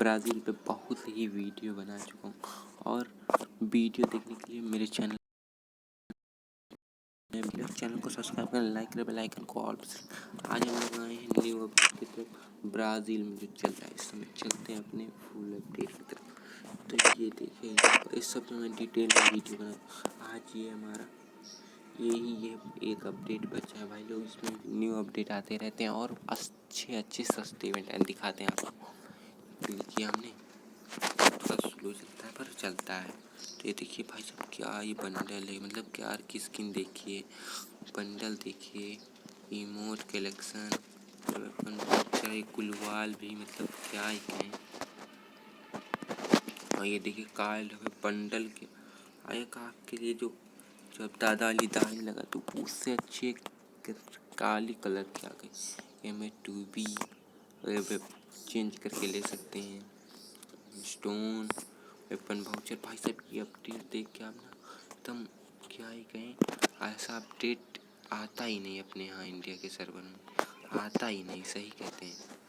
Brazil पे बहुत ही video बना चुका हूँ और वीडियो देखने के लिए मेरे चैनल को सब्सक्राइब करें, लाइक करें, बेल आइकन को ऑल पर। आज हम लोग आए हैं न्यू अपडेट की तरफ। ब्राज़ील में जो चल रहा है इस समय, चलते हैं अपने फुल अपडेट की तरफ। तो ये देखिए, इस सब में डिटेल में वीडियो बना। आज ये हमारा ये एक अपडेट बचा है भाई लोग। इसमें न्यू अपडेट आते रहते हैं और अच्छे सस्ते इवेंट दिखाते हैं आपको। क्लिक किया हमने, थोड़ा स्लो चलता है पर चलता है। तो ये देखिए भाई साहब, क्या ये बंडल है, मतलब क्या की स्किन देखिए, बंडल देखिए, इमोट कलेक्शन, गुलवाल भी, मतलब क्या ही कहें। और ये देखिए कार्ड बंडल के आए का आपके लिए, जो जब दादाली दाई लगा तो उससे अच्छे काली कलर की आ गई। M2B चेंज करके ले सकते हैं। स्टोन वेपन वाउचर, भाई साहब की अपडेट देख के आप ना एकदम क्या ही कहें, ऐसा अपडेट आता ही नहीं अपने यहाँ इंडिया के सर्वर में, आता ही नहीं, सही कहते हैं।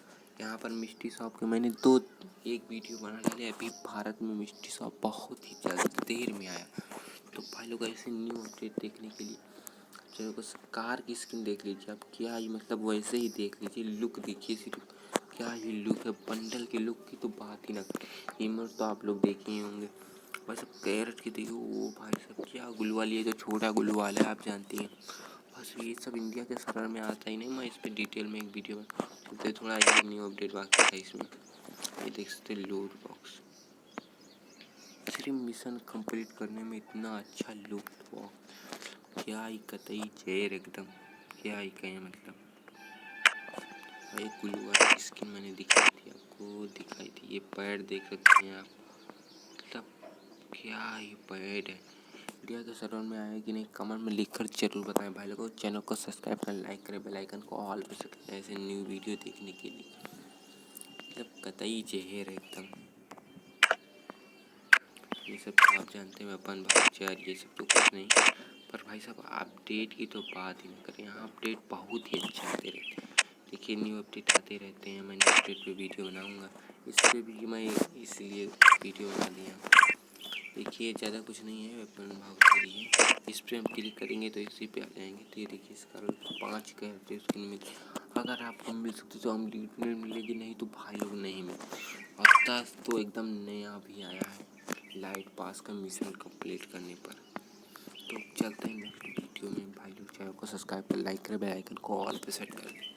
यहाँ पर मिस्ट्री शॉप के मैंने एक वीडियो बना डाले। अभी भारत में मिस्ट्री शॉप बहुत ही ज़्यादा देर में आया। तो भाई लोग ऐसे न्यू अपडेट देखने के लिए चलो बस कार की स्किन देख लीजिए आप, क्या ही मतलब वैसे ही देख लीजिए, लुक देखिए सिर्फ, क्या ही लुक है। बंडल के लुक की तो बात ही ना करें। इमोट तो आप लोग देखे ही होंगे। बस अब कैरेट की देखिए, वो भाई साहब क्या गुलवाल, ये जो छोटा गुलवाल है आप जानती हैं। बस ये सब इंडिया के सर्वर में आता ही नहीं। मैं इस पर डिटेल में एक वीडियो में तो थोड़ा ये न्यू अपडेट बाकी था इसमें। ये देख सकते लूट बॉक्स, सिर्फ मिशन कंप्लीट करने में इतना अच्छा लूट बॉक्स, क्या ही कतई जहर एकदम, क्या ही कहें मतलब। ये गुलवाल की स्किन मैंने दिखाई थी आपको, दिखाई थी। ये पैड देख सकते हैं आप, मतलब क्या ही पैड है। इंडिया के सर्वर में आया कि नहीं कमेंट में लिखकर जरूर बताएं भाई लोगों। चैनल को सब्सक्राइब करें, लाइक करें, बेल आइकन को ऑल पे सेट करें ऐसे न्यू वीडियो देखने के लिए। मतलब कतई जहर है एकदम। ये सब तो आप जानते हैं, अपन भाईचार ये सब तो कुछ नहीं, पर भाई साहब अपडेट की तो बात ही ना करें। यहाँ अपडेट बहुत ही अच्छे आते रहते हैं। देखिए न्यू अपडेट आते रहते हैं। मैं न्यू अपडेट पे वीडियो बनाऊंगा, इस पर भी मैं इसलिए वीडियो बना दिया। देखिए ज़्यादा कुछ नहीं है, वेपन भाव है। इस पर हम क्लिक करेंगे तो इसी पे आ जाएंगे। तो ये देखिए इसका 5 कैरेक्टर स्किन मिल, अगर आपको मिल सकती तो हम मिलेगी, नहीं तो भाई लोग नहीं मिलती। और 10 तो एकदम नया भी आया है लाइट पास का मिशन कंप्लीट करने पर। तो चलते हैं नेक्स्ट वीडियो में भाई लोग। चैनल को सब्सक्राइब कर, लाइक करें, बेल आइकन को ऑल पे सेट कर दें।